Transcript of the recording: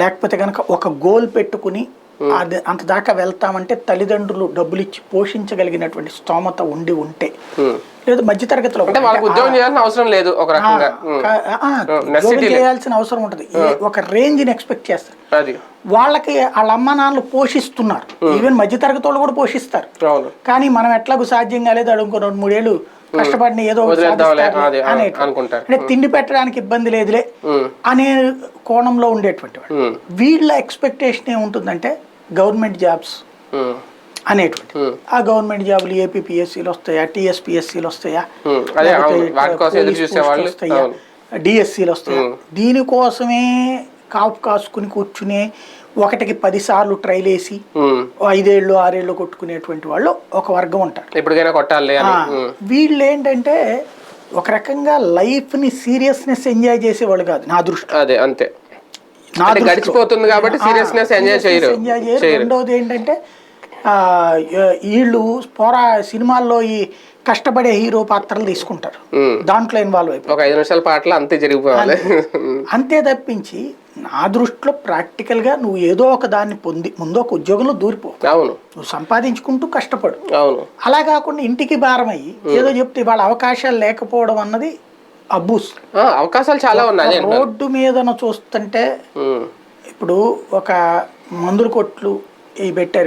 లేకపోతే కనుక ఒక గోల్ పెట్టుకుని అది అంత దాకా వెళ్తామంటే తల్లిదండ్రులు డబ్బులు ఇచ్చి పోషించగలిగినటువంటి స్తోమత ఉంటే లేదు మధ్యతరగతిలో ఉద్యోగం చేయాల్సిన అవసరం లేదు, ఒక రకంగా ఉద్యోగం చేయాల్సిన అవసరం ఉంటుంది, ఒక రేంజ్ని ఎక్స్పెక్ట్ చేస్తారు. వాళ్ళకి వాళ్ళ అమ్మ నాన్నలు పోషిస్తున్నారు, ఈవెన్ మధ్యతరగతి వాళ్ళు కూడా పోషిస్తారు. కానీ మనం ఎట్లాగూ సాధ్యం కాలేదు, అడుగుకో 2-3 ఏళ్ళు కష్టపడిన ఏదో అంటే తిండి పెట్టడానికి ఇబ్బంది లేదులే అనే కోణంలో ఉండేటువంటి వాడు. వీళ్ళ ఎక్స్పెక్టేషన్ ఏముంటుందంటే గవర్నమెంట్ జాబ్స్ అనేటువంటి. ఆ గవర్నమెంట్ జాబులు ఏపీపీఎస్సీలు వస్తాయా, టీఎస్పీఎస్సీలు వస్తాయా, వస్తాయా, డిఎస్సీలు వస్తాయా, దీనికోసమే కాసుకుని కూర్చునే 1కి 10 సార్లు ట్రైల్ వేసి 5 ఏళ్ళు 6 ఏళ్ళు కొట్టుకునేటువంటి వాళ్ళు ఒక వర్గం ఉంటారు. వీళ్ళు ఏంటంటే ఒక రకంగా లైఫ్ ని సీరియస్నెస్ ఎంజాయ్ చేసేవాళ్ళు కాదు నా దృష్టి. అంతే, గడిచిపోతుంది కాబట్టి సీరియస్నెస్ ఎంజాయ్ చేయరు. రెండవది ఏంటంటే వీళ్ళు సినిమాల్లో ఈ కష్టపడే హీరో పాత్రలు తీసుకుంటారు, దాంట్లో ఇన్వాల్వ్ అయిపోయి ఒక 5 నిమిషాల పాటలు అంతే జరిగిపోవాలి. అంతే తప్పించి నా దృష్టిలో ప్రాక్టికల్ గా నువ్వు ఏదో ఒక దాన్ని పొంది ముందు ఒక ఉద్యోగంలో దూరిపో, నువ్వు సంపాదించుకుంటూ కష్టపడు. అలా కాకుండా ఇంటికి భారం అయ్యి ఏదో చెప్తే వాళ్ళ అవకాశాలు లేకపోవడం అన్నది అబ్బూస్. అవకాశాలు చాలా ఉన్నాయి. రోడ్డు మీద చూస్తుంటే ఇప్పుడు ఒక మందుల కొట్లు పెట్టారు.